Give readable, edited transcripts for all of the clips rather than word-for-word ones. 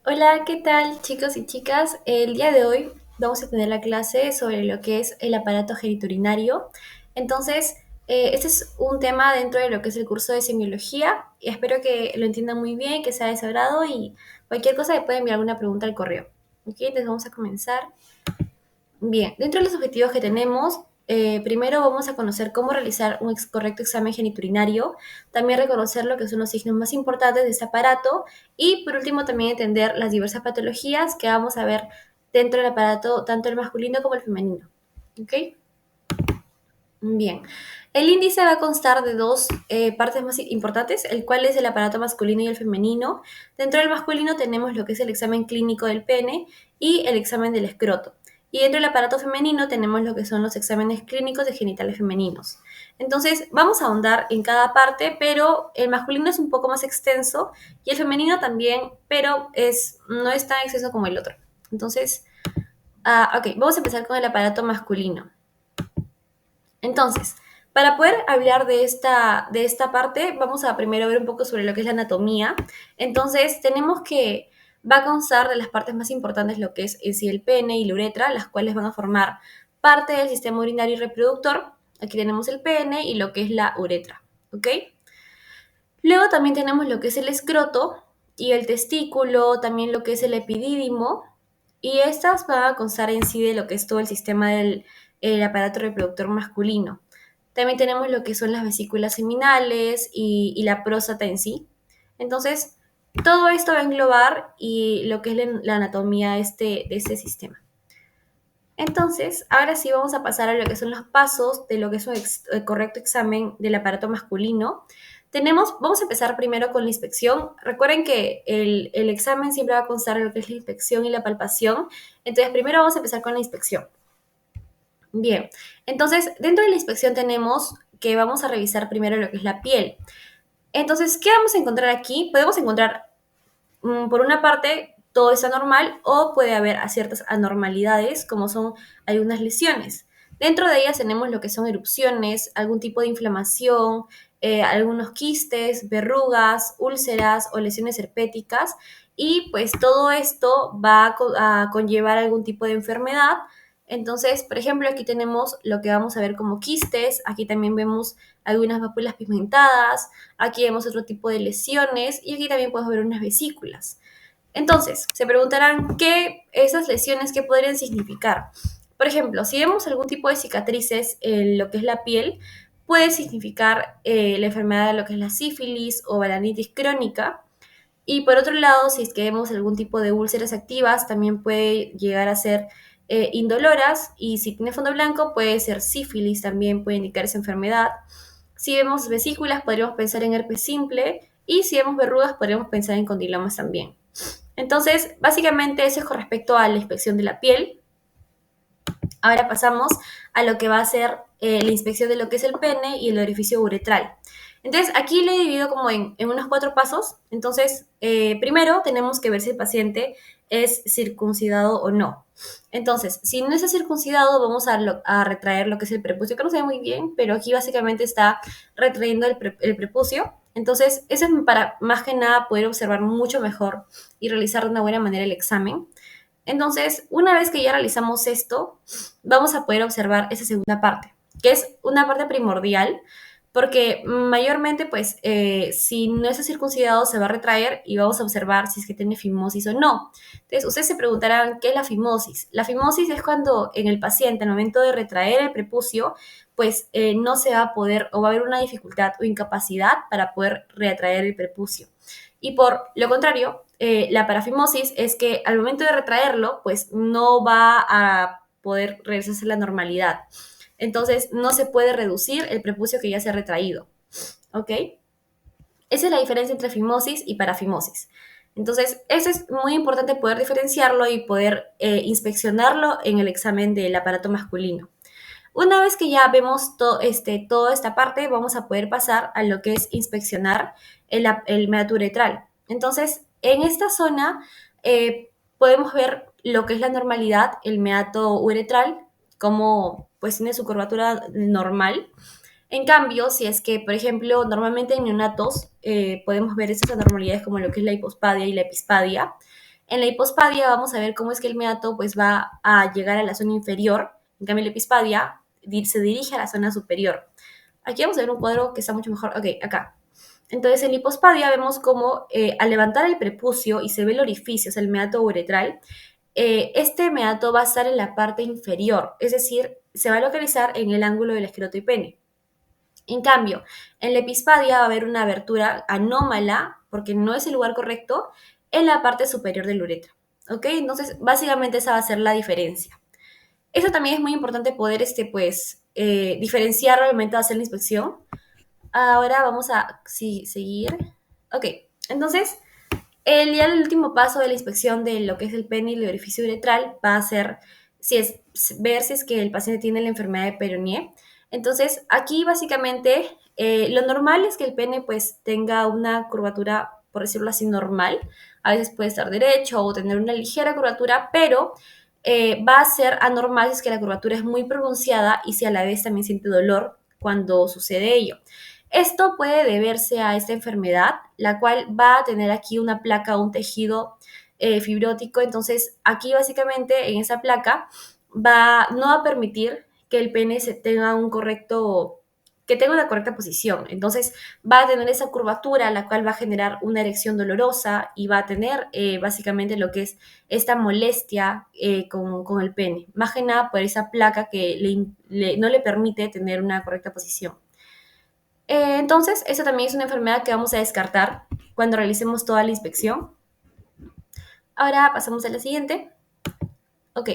Hola, ¿qué tal chicos y chicas? El día de hoy vamos a tener la clase sobre lo que es el aparato genitourinario. Entonces, este es un tema dentro de lo que es el curso de semiología y espero que lo entiendan muy bien, que sea de su agrado y cualquier cosa me pueden enviar alguna pregunta al correo. Ok, entonces vamos a comenzar. Bien, dentro de los objetivos que tenemos, primero vamos a conocer cómo realizar un correcto examen geniturinario, también reconocer lo que son los signos más importantes de este aparato y por último también entender las diversas patologías que vamos a ver dentro del aparato, tanto el masculino como el femenino. ¿Ok? Bien. El índice va a constar de dos partes más importantes, el cual es el aparato masculino y el femenino. Dentro del masculino tenemos lo que es el examen clínico del pene y el examen del escroto. Y dentro del aparato femenino tenemos lo que son los exámenes clínicos de genitales femeninos. Entonces, vamos a ahondar en cada parte, pero el masculino es un poco más extenso y el femenino también, pero no es tan extenso como el otro. Entonces, ok, vamos a empezar con el aparato masculino. Entonces, para poder hablar de esta parte, vamos a primero ver un poco sobre lo que es la anatomía. Entonces, tenemos que va a constar de las partes más importantes lo que es en sí el pene y la uretra, las cuales van a formar parte del sistema urinario y reproductor. Aquí tenemos el pene y lo que es la uretra, ¿ok? Luego también tenemos lo que es el escroto y el testículo, también lo que es el epidídimo, y estas van a constar en sí de lo que es todo el sistema del el aparato reproductor masculino. También tenemos lo que son las vesículas seminales y la próstata en sí. Entonces, todo esto va a englobar y lo que es la anatomía de este sistema. Entonces, ahora sí vamos a pasar a lo que son los pasos de lo que es un correcto examen del aparato masculino. Vamos a empezar primero con la inspección. Recuerden que el examen siempre va a constar de lo que es la inspección y la palpación. Entonces, primero vamos a empezar con la inspección. Bien, entonces dentro de la inspección tenemos que vamos a revisar primero lo que es la piel. Entonces, ¿qué vamos a encontrar aquí? Podemos encontrar por una parte, todo está normal o puede haber ciertas anormalidades, como son algunas lesiones. Dentro de ellas tenemos lo que son erupciones, algún tipo de inflamación, algunos quistes, verrugas, úlceras o lesiones herpéticas. Y pues todo esto va a conllevar algún tipo de enfermedad. Entonces, por ejemplo, aquí tenemos lo que vamos a ver como quistes, aquí también vemos algunas pápulas pigmentadas, aquí vemos otro tipo de lesiones y aquí también podemos ver unas vesículas. Entonces, se preguntarán qué esas lesiones qué podrían significar. Por ejemplo, si vemos algún tipo de cicatrices en lo que es la piel, puede significar la enfermedad de lo que es la sífilis o balanitis crónica. Y por otro lado, si es que vemos algún tipo de úlceras activas, también puede llegar a ser indoloras. Y si tiene fondo blanco, puede ser sífilis, también puede indicar esa enfermedad. Si vemos vesículas, podríamos pensar en herpes simple. Y si vemos verrugas, podríamos pensar en condilomas también. Entonces, básicamente eso es con respecto a la inspección de la piel. Ahora pasamos a lo que va a ser la inspección de lo que es el pene y el orificio uretral. Entonces, aquí lo he dividido como en unos 4 pasos. Entonces, primero tenemos que ver si el paciente es circuncidado o no. Entonces, si no es circuncidado, vamos a retraer lo que es el prepucio, que no se ve muy bien, pero aquí básicamente está retrayendo el prepucio. Entonces, eso es para más que nada poder observar mucho mejor y realizar de una buena manera el examen. Entonces, una vez que ya realizamos esto, vamos a poder observar esa segunda parte, que es una parte primordial, porque mayormente, pues, si no está circuncidado, se va a retraer y vamos a observar si es que tiene fimosis o no. Entonces, ustedes se preguntarán, ¿qué es la fimosis? La fimosis es cuando en el paciente, al momento de retraer el prepucio, pues no se va a poder o va a haber una dificultad o incapacidad para poder retraer el prepucio. Y por lo contrario, la parafimosis es que al momento de retraerlo, pues no va a poder regresarse a la normalidad. Entonces, no se puede reducir el prepucio que ya se ha retraído. ¿Ok? Esa es la diferencia entre fimosis y parafimosis. Entonces, eso es muy importante poder diferenciarlo y poder inspeccionarlo en el examen del aparato masculino. Una vez que ya vemos toda esta parte, vamos a poder pasar a lo que es inspeccionar el meato uretral. Entonces, en esta zona podemos ver lo que es la normalidad, el meato uretral, como pues tiene su curvatura normal. En cambio, si es que, por ejemplo, normalmente en neonatos podemos ver esas anormalidades como lo que es la hipospadia y la epispadia. En la hipospadia vamos a ver cómo es que el meato pues va a llegar a la zona inferior, en cambio la epispadia se dirige a la zona superior. Aquí vamos a ver un cuadro que está mucho mejor. Ok, acá. Entonces, en la hipospadia vemos cómo al levantar el prepucio y se ve el orificio, o sea, el meato uretral, este meato va a estar en la parte inferior, es decir, se va a localizar en el ángulo del escroto y pene. En cambio, en la epispadia va a haber una abertura anómala, porque no es el lugar correcto, en la parte superior del uretra. ¿Ok? Entonces, básicamente esa va a ser la diferencia. Eso también es muy importante poder, diferenciar al momento de hacer la inspección. Ahora vamos a seguir. Ok, entonces, ya el último paso de la inspección de lo que es el pene y el orificio uretral va a ser ver si es que el paciente tiene la enfermedad de Peyronie. Entonces, aquí básicamente lo normal es que el pene pues tenga una curvatura, por decirlo así, normal. A veces puede estar derecho o tener una ligera curvatura, pero va a ser anormal si es que la curvatura es muy pronunciada y si a la vez también siente dolor cuando sucede ello. Esto puede deberse a esta enfermedad, la cual va a tener aquí una placa o un tejido fibrótico. Entonces, aquí básicamente en esa placa no va a permitir que el pene que tenga una correcta posición. Entonces, va a tener esa curvatura, la cual va a generar una erección dolorosa y va a tener básicamente lo que es esta molestia con el pene. Más que nada por esa placa que no le permite tener una correcta posición. Entonces, esa también es una enfermedad que vamos a descartar cuando realicemos toda la inspección. Ahora pasamos a la siguiente. Ok.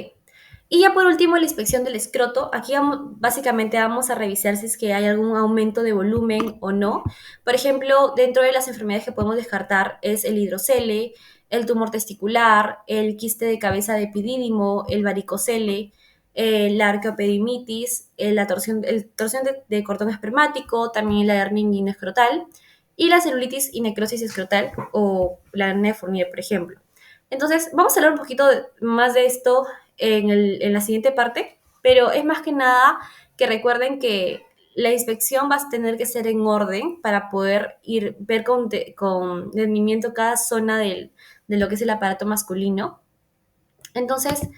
Y ya por último, la inspección del escroto. Aquí básicamente vamos a revisar si es que hay algún aumento de volumen o no. Por ejemplo, dentro de las enfermedades que podemos descartar es el hidrocele, el tumor testicular, el quiste de cabeza de epidídimo, el varicocele, la arqueopedimitis, torsión de cordón espermático, también la hernia escrotal y la celulitis y necrosis escrotal o la hernia de Fournier, por ejemplo. Entonces, vamos a hablar un poquito más de esto en la siguiente parte, pero es más que nada que recuerden que la inspección va a tener que ser en orden para poder ver con detenimiento cada zona de lo que es el aparato masculino. Entonces,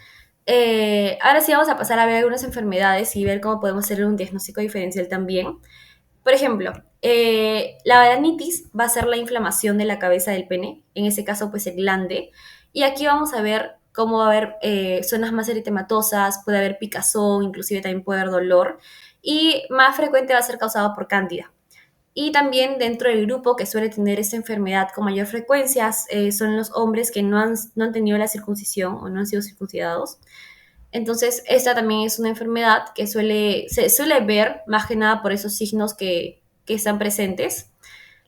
ahora sí vamos a pasar a ver algunas enfermedades y ver cómo podemos hacer un diagnóstico diferencial también. Por ejemplo, la balanitis va a ser la inflamación de la cabeza del pene, en ese caso pues el glande, y aquí vamos a ver cómo va a haber zonas más eritematosas, puede haber picazón, inclusive también puede haber dolor, y más frecuente va a ser causado por cándida. Y también dentro del grupo que suele tener esta enfermedad con mayor frecuencia son los hombres que no han tenido la circuncisión o no han sido circuncidados. Entonces, esta también es una enfermedad que se suele ver más que nada por esos signos que están presentes.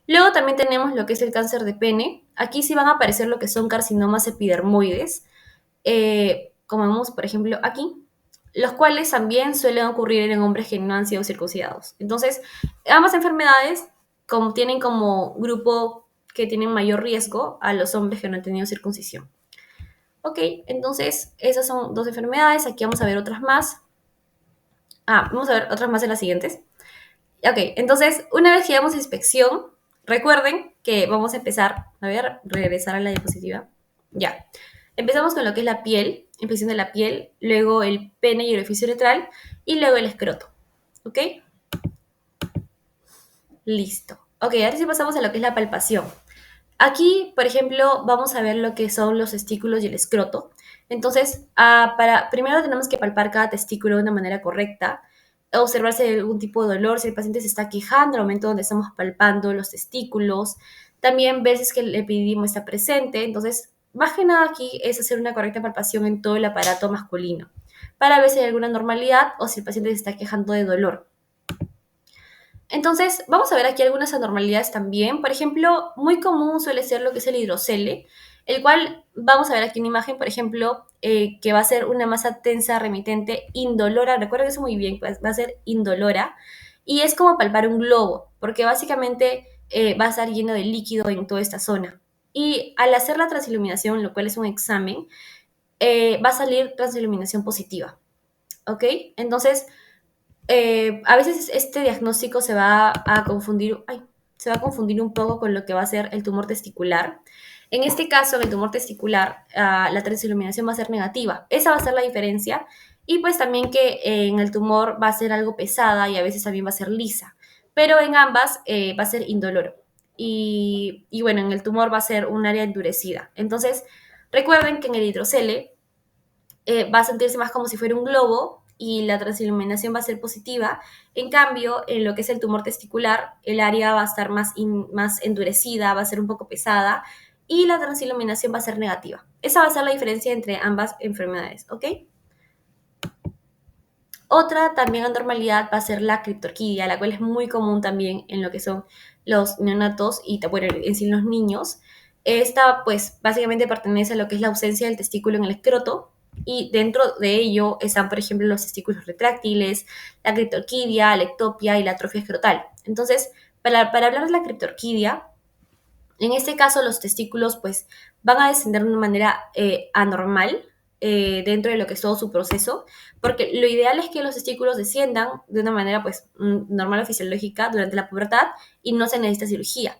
Luego también tenemos lo que es el cáncer de pene. Aquí sí van a aparecer lo que son carcinomas epidermoides, como vemos, por ejemplo, aquí, los cuales también suelen ocurrir en hombres que no han sido circuncidados. Entonces, ambas enfermedades tienen como grupo que tienen mayor riesgo a los hombres que no han tenido circuncisión. Ok, entonces esas son dos enfermedades. Aquí vamos a ver otras más. Vamos a ver otras más en las siguientes. Ok, entonces una vez que hagamos inspección, recuerden que vamos a empezar, a ver, regresar a la diapositiva. Ya, empezamos con lo que es la piel, inspección de la piel, luego el pene y el orificio uretral y luego el escroto. ¿Ok? Listo. Ok, ahora sí pasamos a lo que es la palpación. Aquí, por ejemplo, vamos a ver lo que son los testículos y el escroto. Entonces, primero tenemos que palpar cada testículo de una manera correcta, observar si hay algún tipo de dolor, si el paciente se está quejando al momento donde estamos palpando los testículos, también ver si es que el epididimo está presente. Entonces, más que nada aquí es hacer una correcta palpación en todo el aparato masculino, para ver si hay alguna normalidad o si el paciente se está quejando de dolor. Entonces, vamos a ver aquí algunas anormalidades también. Por ejemplo, muy común suele ser lo que es el hidrocele, el cual vamos a ver aquí una imagen, por ejemplo, que va a ser una masa tensa remitente indolora. Recuerden eso muy bien, pues va a ser indolora. Y es como palpar un globo, porque básicamente va a estar lleno de líquido en toda esta zona. Y al hacer la transiluminación, lo cual es un examen, va a salir transiluminación positiva. ¿Ok? Entonces, a veces este diagnóstico se va a confundir un poco con lo que va a ser el tumor testicular. En este caso, en el tumor testicular, la transiluminación va a ser negativa. Esa va a ser la diferencia. Y pues también que en el tumor va a ser algo pesada y a veces también va a ser lisa. Pero en ambas va a ser indoloro. Y bueno, en el tumor va a ser un área endurecida. Entonces, recuerden que en el hidrocele va a sentirse más como si fuera un globo y la transiluminación va a ser positiva. En cambio, en lo que es el tumor testicular, el área va a estar más endurecida, va a ser un poco pesada y la transiluminación va a ser negativa. Esa va a ser la diferencia entre ambas enfermedades, ¿ok? Otra también anormalidad va a ser la criptorquidia, la cual es muy común también en lo que son los neonatos y, bueno, en sí los niños. Esta, pues, básicamente pertenece a lo que es la ausencia del testículo en el escroto y dentro de ello están, por ejemplo, los testículos retráctiles, la criptorquidia, la ectopia y la atrofia escrotal. Entonces, para hablar de la criptorquidia, en este caso, los testículos pues van a descender de una manera anormal dentro de lo que es todo su proceso, porque lo ideal es que los testículos desciendan de una manera pues normal o fisiológica durante la pubertad y no se necesita cirugía.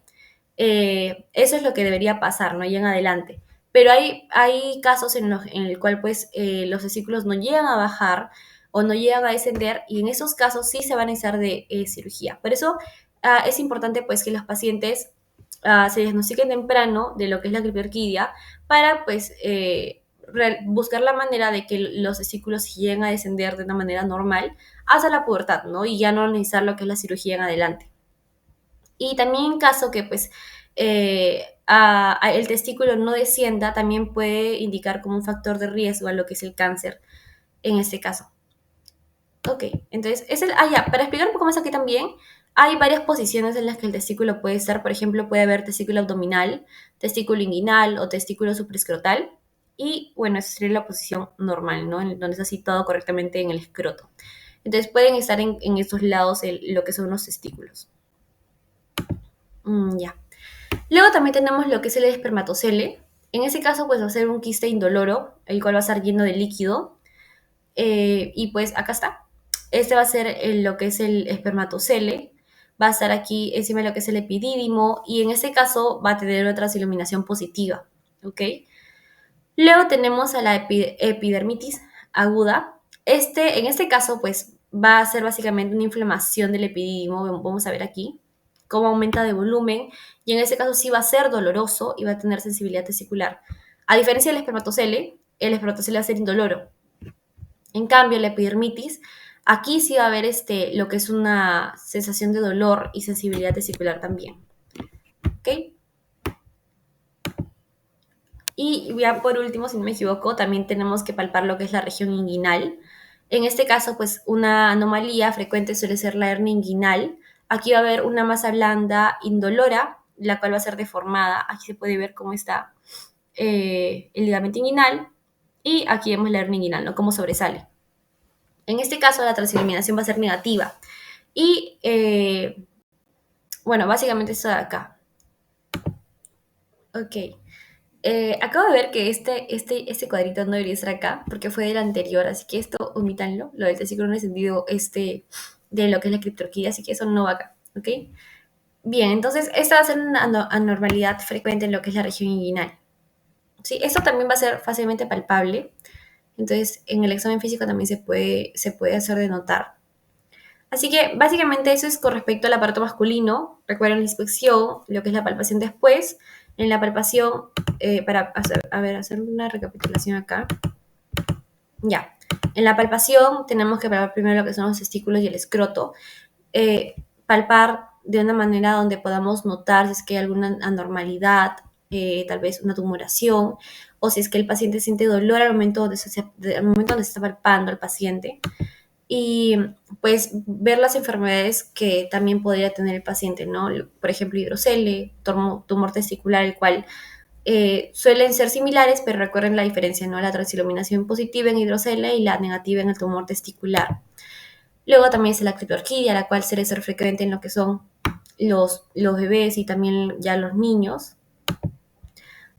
Eso es lo que debería pasar, ¿no? Y en adelante. Pero hay casos en el cual pues los testículos no llegan a bajar o no llegan a descender y en esos casos sí se van a necesitar de cirugía. Por eso es importante pues que los pacientes se diagnostiquen temprano de lo que es la criptorquidia para pues buscar la manera de que los testículos lleguen a descender de una manera normal hasta la pubertad, ¿no? Y ya no necesitar lo que es la cirugía en adelante. Y también en caso que pues el testículo no descienda, también puede indicar como un factor de riesgo a lo que es el cáncer en este caso. Ok, entonces, ya, para explicar un poco más aquí también, hay varias posiciones en las que el testículo puede estar. Por ejemplo, puede haber testículo abdominal, testículo inguinal o testículo supraescrotal. Y bueno, esa sería la posición normal, ¿no? Donde está situado correctamente en el escroto. Entonces, pueden estar en estos lados lo que son los testículos. Ya. Luego también tenemos lo que es el espermatocele. En ese caso, pues va a ser un quiste indoloro, el cual va a estar lleno de líquido. Y pues acá está. Este va a ser lo que es el espermatocele. Va a estar aquí encima de lo que es el epidídimo. Y en este caso va a tener otra iluminación positiva. ¿Ok? Luego tenemos a la epidermitis aguda. En este caso, pues va a ser básicamente una inflamación del epidídimo. Vamos a ver aquí cómo aumenta de volumen. Y en este caso sí va a ser doloroso y va a tener sensibilidad testicular. A diferencia del espermatocele, el espermatocele va a ser indoloro. En cambio, la epidermitis, aquí sí va a haber lo que es una sensación de dolor y sensibilidad testicular también. ¿Ok? Y ya por último, si no me equivoco, también tenemos que palpar lo que es la región inguinal. En este caso, pues una anomalía frecuente suele ser la hernia inguinal. Aquí va a haber una masa blanda indolora, la cual va a ser deformada. Aquí se puede ver cómo está el ligamento inguinal. Y aquí vemos la hernia inguinal, ¿no? Cómo sobresale. En este caso, la transiluminación va a ser negativa. Y, bueno, básicamente esto de acá. Ok. Acabo de ver que este cuadrito no debería estar acá, porque fue del anterior, así que esto omítanlo, lo del testículo no encendido, de lo que es la criptorquidia, así que eso no va acá, ¿ok? Bien, entonces esta va a ser una anormalidad frecuente en lo que es la región inguinal. ¿Sí? Esto también va a ser fácilmente palpable, entonces en el examen físico también se puede hacer de notar. Así que básicamente eso es con respecto al aparato masculino. Recuerden la inspección, lo que es la palpación después. En la palpación, para hacer una recapitulación acá. Ya. En la palpación tenemos que palpar primero lo que son los testículos y el escroto. Palpar de una manera donde podamos notar si es que hay alguna anormalidad, tal vez una tumoración, o si es que el paciente siente dolor al momento donde se está palpando el paciente. Y pues ver las enfermedades que también podría tener el paciente, ¿no? Por ejemplo, hidrocele, tumor testicular, el cual suelen ser similares, pero recuerden la diferencia, ¿no? La transiluminación positiva en hidrocele y la negativa en el tumor testicular. Luego también es la criptorquidia, la cual suele ser frecuente en lo que son los bebés y también ya los niños.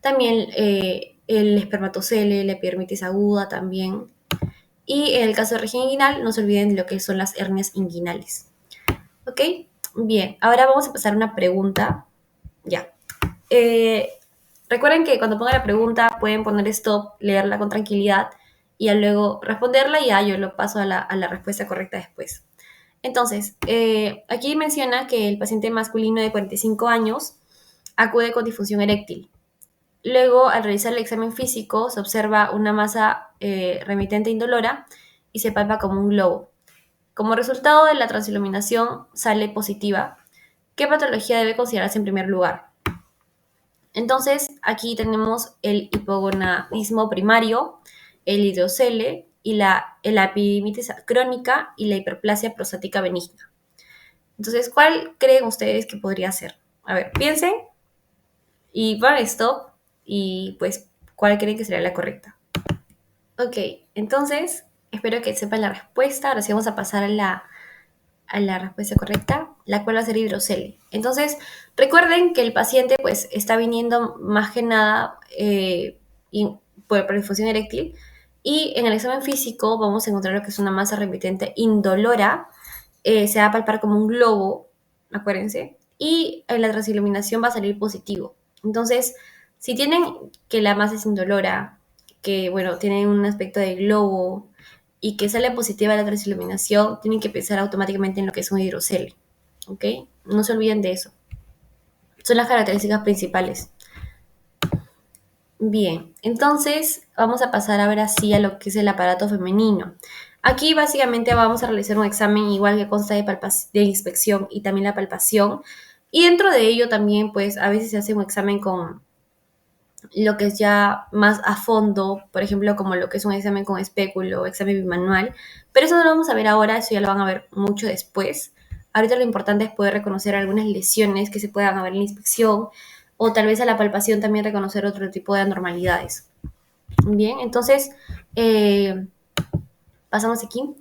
También el espermatocele, la epidermitis aguda también. Y en el caso de región inguinal, no se olviden de lo que son las hernias inguinales. ¿Ok? Bien, ahora vamos a pasar a una pregunta. Ya. Recuerden que cuando ponga la pregunta pueden poner stop, leerla con tranquilidad y ya luego responderla y ya yo lo paso a la respuesta correcta después. Entonces, aquí menciona que el paciente masculino de 45 años acude con disfunción eréctil. Luego, al realizar el examen físico, se observa una masa remitente indolora y se palpa como un globo. Como resultado de la transiluminación sale positiva. ¿Qué patología debe considerarse en primer lugar? Entonces, aquí tenemos el hipogonadismo primario, el hidrocele y la epidimitis crónica y la hiperplasia prostática benigna. Entonces, ¿cuál creen ustedes que podría ser? A ver, piensen y van stop y pues, ¿cuál creen que sería la correcta? Ok, entonces, espero que sepan la respuesta. Ahora sí vamos a pasar a la respuesta correcta, la cual va a ser hidrocele. Entonces, recuerden que el paciente pues está viniendo más que nada por disfunción eréctil y en el examen físico vamos a encontrar lo que es una masa remitente indolora, se va a palpar como un globo, acuérdense, y en la transiluminación va a salir positivo. Entonces, si tienen que la masa es indolora, que bueno, tienen un aspecto de globo, y que sale positiva la transiluminación, tienen que pensar automáticamente en lo que es un hidrocele, ¿ok? No se olviden de eso. Son las características principales. Bien, entonces vamos a pasar ahora sí a lo que es el aparato femenino. Aquí básicamente vamos a realizar un examen igual que consta de inspección y también la palpación. Y dentro de ello también, pues a veces se hace un examen con lo que es ya más a fondo, por ejemplo, como lo que es un examen con espéculo, examen bimanual, pero eso no lo vamos a ver ahora, eso ya lo van a ver mucho después. Ahorita lo importante es poder reconocer algunas lesiones que se puedan haber en la inspección o tal vez a la palpación también reconocer otro tipo de anormalidades. Bien, entonces pasamos aquí.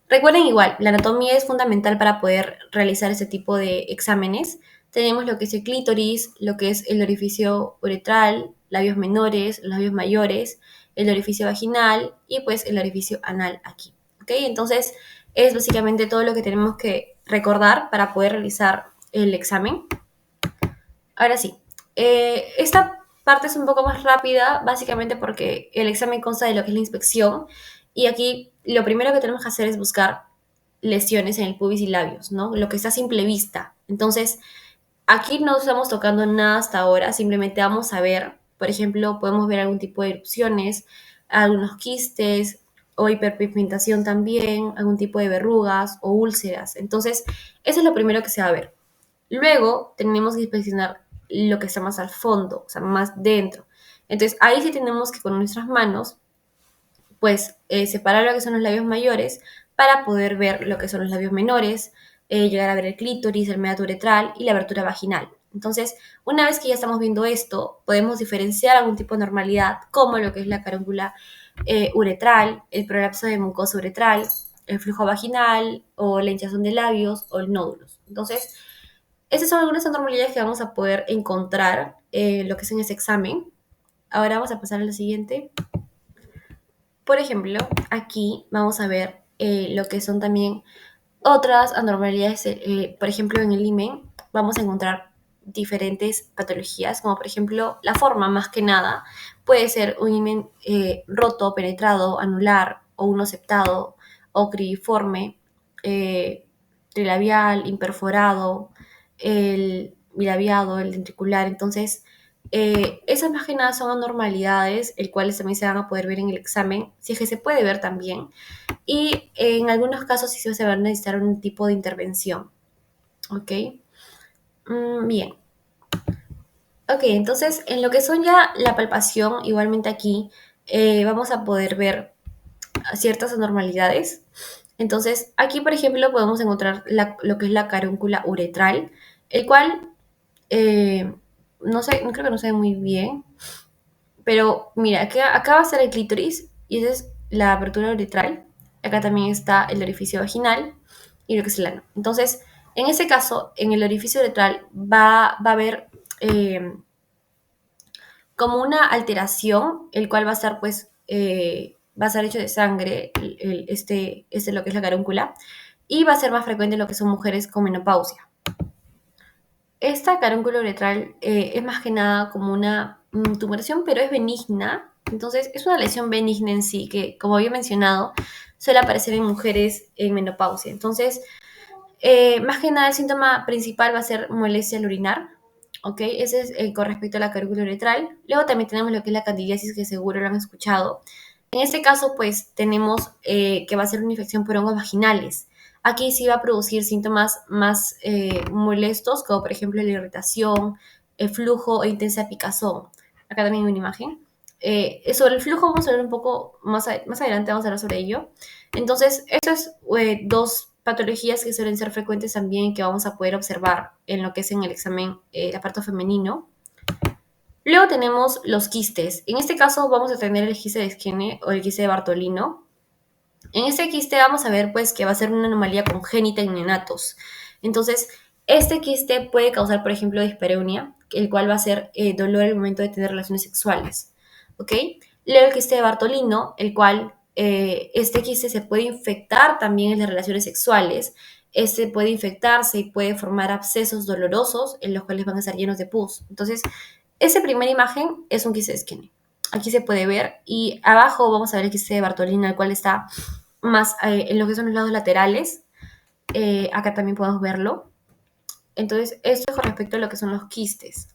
Recuerden igual, la anatomía es fundamental para poder realizar ese tipo de exámenes. Tenemos lo que es el clítoris, lo que es el orificio uretral, labios menores, labios mayores, el orificio vaginal y pues el orificio anal aquí. ¿Ok? Entonces es básicamente todo lo que tenemos que recordar para poder realizar el examen. Ahora sí, esta parte es un poco más rápida, básicamente porque el examen consta de lo que es la inspección y aquí lo primero que tenemos que hacer es buscar lesiones en el pubis y labios, ¿no? Lo que está a simple vista. Entonces, aquí no estamos tocando nada hasta ahora, simplemente vamos a ver, por ejemplo, podemos ver algún tipo de erupciones, algunos quistes o hiperpigmentación también, algún tipo de verrugas o úlceras. Entonces, eso es lo primero que se va a ver. Luego tenemos que inspeccionar lo que está más al fondo, o sea, más dentro. Entonces, ahí sí tenemos que con nuestras manos, pues, separar lo que son los labios mayores para poder ver lo que son los labios menores, llegar a ver el clítoris, el meato uretral y la abertura vaginal. Entonces, una vez que ya estamos viendo esto, podemos diferenciar algún tipo de normalidad, como lo que es la caróncula uretral, el prolapso de mucosa uretral, el flujo vaginal o la hinchazón de labios o el nódulos. Entonces, esas son algunas anormalidades que vamos a poder encontrar lo que es en ese examen. Ahora vamos a pasar a la siguiente. Por ejemplo, aquí vamos a ver lo que son también otras anormalidades. Por ejemplo, en el himen vamos a encontrar diferentes patologías, como por ejemplo la forma más que nada. Puede ser un himen roto, penetrado, anular o uno septado o cribiforme, trilabial, imperforado, el bilabiado, el ventricular. Entonces, esas más que nada son anormalidades, el cuales también se van a poder ver en el examen, si es que se puede ver también. Y en algunos casos sí se va a necesitar un tipo de intervención. ¿Ok? Bien. Ok, entonces en lo que son ya la palpación, igualmente aquí vamos a poder ver ciertas anormalidades. Entonces, aquí, por ejemplo, podemos encontrar lo que es la carúncula uretral, el cual, no sé, no creo que no se ve muy bien, pero mira, acá va a ser el clítoris y esa es la abertura uretral. Acá también está el orificio vaginal y lo que es el ano. Entonces, en ese caso, en el orificio uretral va a haber como una alteración, el cual va a estar, pues, va a ser hecho de sangre, lo que es la carúncula, y va a ser más frecuente en lo que son mujeres con menopausia. Esta carúncula uretral es más que nada como una tumoración, pero es benigna. Entonces, es una lesión benigna en sí, que, como había mencionado, suele aparecer en mujeres en menopausia. Entonces, más que nada, el síntoma principal va a ser molestia al orinar, ¿ok? Ese es con respecto a la carótida uretral. Luego también tenemos lo que es la candidiasis, que seguro lo han escuchado. En este caso, pues, tenemos que va a ser una infección por hongos vaginales. Aquí sí va a producir síntomas más molestos, como por ejemplo la irritación, el flujo e intensa picazón. Acá también hay una imagen. Sobre el flujo vamos a hablar un poco más adelante, vamos a hablar sobre ello. Entonces, estas dos patologías que suelen ser frecuentes también que vamos a poder observar en lo que es en el examen de aparato femenino. Luego tenemos los quistes. En este caso vamos a tener el quiste de Skene o el quiste de Bartolino. En este quiste vamos a ver pues que va a ser una anomalía congénita en neonatos. Entonces, este quiste puede causar, por ejemplo, dispareunia, el cual va a ser dolor al momento de tener relaciones sexuales. ¿Ok? Luego el quiste de Bartolino, el cual este quiste se puede infectar también en las relaciones sexuales. Este puede infectarse y puede formar abscesos dolorosos en los cuales van a estar llenos de pus. Entonces, esa primera imagen es un quiste de Skene. Aquí se puede ver y abajo vamos a ver el quiste de Bartolino, el cual está más en lo que son los lados laterales. Acá también podemos verlo. Entonces, esto es con respecto a lo que son los quistes.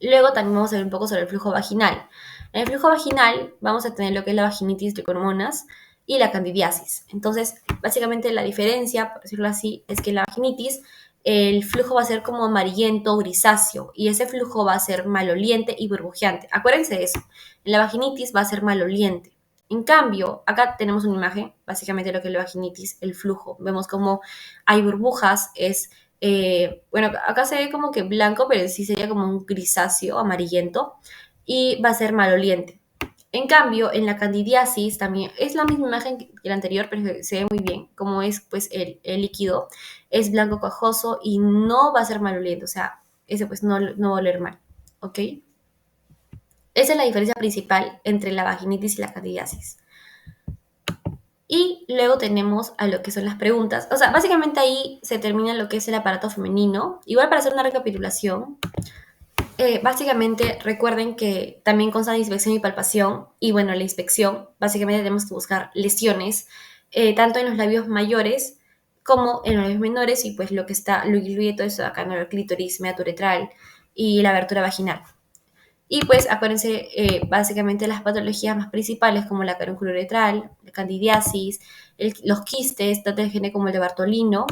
Luego también vamos a ver un poco sobre el flujo vaginal. En el flujo vaginal vamos a tener lo que es la vaginitis de hormonas y la candidiasis. Entonces, básicamente la diferencia, por decirlo así, es que en la vaginitis el flujo va a ser como amarillento, grisáceo, y ese flujo va a ser maloliente y burbujeante. Acuérdense de eso. En la vaginitis va a ser maloliente. En cambio, acá tenemos una imagen, básicamente lo que es la vaginitis, el flujo. Vemos como hay burbujas, bueno, acá se ve como que blanco, pero sí sería como un grisáceo, amarillento, y va a ser maloliente. En cambio, en la candidiasis también es la misma imagen que la anterior, pero se ve muy bien, como es pues el líquido, es blanco cuajoso y no va a ser maloliente, o sea, ese pues no va a oler mal, ¿ok? Esa es la diferencia principal entre la vaginitis y la candidiasis. Y luego tenemos a lo que son las preguntas. O sea, básicamente ahí se termina lo que es el aparato femenino. Igual para hacer una recapitulación, básicamente recuerden que también consta de inspección y palpación. Y bueno, la inspección, básicamente tenemos que buscar lesiones, tanto en los labios mayores como en los labios menores. Y pues lo que incluye todo eso acá, ¿no? El clítoris, meato uretral y la abertura vaginal. Y pues acuérdense básicamente las patologías más principales como la carúncula uretral, la candidiasis, los quistes, tanto de gene como el de Bartolino,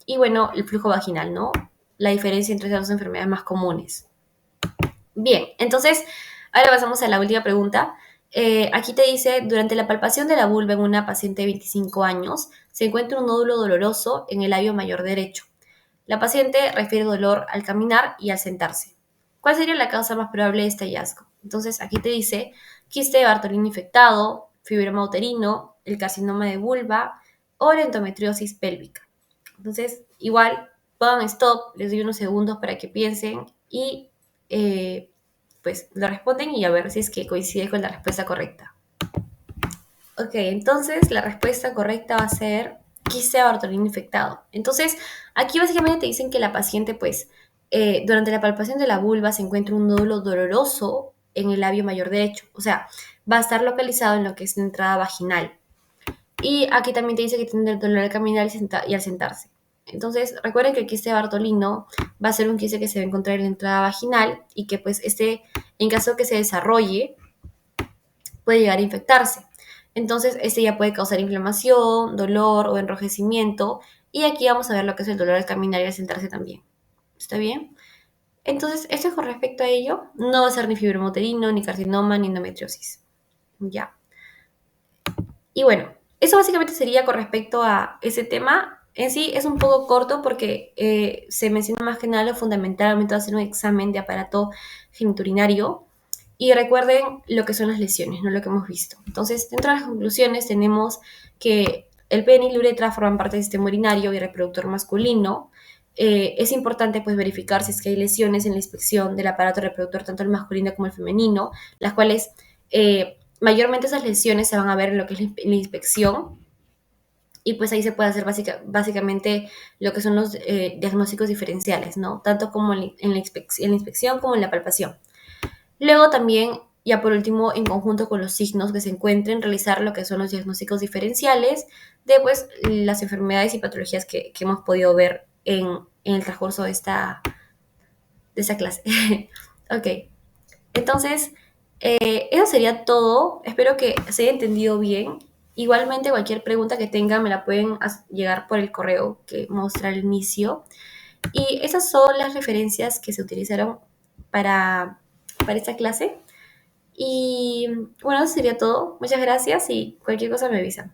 y bueno, el flujo vaginal, ¿no? La diferencia entre esas dos enfermedades más comunes. Bien, entonces, ahora pasamos a la última pregunta. Aquí te dice, durante la palpación de la vulva en una paciente de 25 años, se encuentra un nódulo doloroso en el labio mayor derecho. La paciente refiere dolor al caminar y al sentarse. ¿Cuál sería la causa más probable de este hallazgo? Entonces, aquí te dice quiste de Bartolino infectado, fibroma uterino, el carcinoma de vulva o la endometriosis pélvica. Entonces, igual, pongan stop, les doy unos segundos para que piensen y pues lo responden y a ver si es que coincide con la respuesta correcta. Ok, entonces la respuesta correcta va a ser quiste de Bartolino infectado. Entonces, aquí básicamente te dicen que la paciente, pues, durante la palpación de la vulva se encuentra un nódulo doloroso en el labio mayor derecho. O sea, va a estar localizado en lo que es la entrada vaginal. Y aquí también te dice que tiene dolor al caminar y al sentarse. Entonces, recuerden que el quiste de Bartolino va a ser un quiste que se va a encontrar en la entrada vaginal y que, pues, en caso de que se desarrolle, puede llegar a infectarse. Entonces, este ya puede causar inflamación, dolor o enrojecimiento. Y aquí vamos a ver lo que es el dolor al caminar y al sentarse también. ¿Está bien? Entonces, esto es con respecto a ello. No va a ser ni fibroma uterino, ni carcinoma, ni endometriosis. Ya. Y bueno, eso básicamente sería con respecto a ese tema. En sí es un poco corto porque se menciona más que nada lo fundamental al momento de hacer un examen de aparato geniturinario. Y recuerden lo que son las lesiones, no lo que hemos visto. Entonces, dentro de las conclusiones tenemos que el pene y la uretra forman parte del sistema urinario y reproductor masculino. Es importante pues verificar si es que hay lesiones en la inspección del aparato reproductor, tanto el masculino como el femenino, las cuales mayormente esas lesiones se van a ver en lo que es la inspección y pues ahí se puede hacer básicamente lo que son los diagnósticos diferenciales, ¿no? Tanto como en la inspección como en la palpación. Luego también, ya por último, en conjunto con los signos que se encuentren, realizar lo que son los diagnósticos diferenciales de pues, las enfermedades y patologías que hemos podido ver en el transcurso de esta clase. Ok, entonces, eso sería todo. Espero que se haya entendido bien. Igualmente, cualquier pregunta que tengan me la pueden llegar por el correo que mostré al inicio. Y esas son las referencias que se utilizaron para, para esta clase. Y bueno, eso sería todo. Muchas gracias y cualquier cosa me avisan.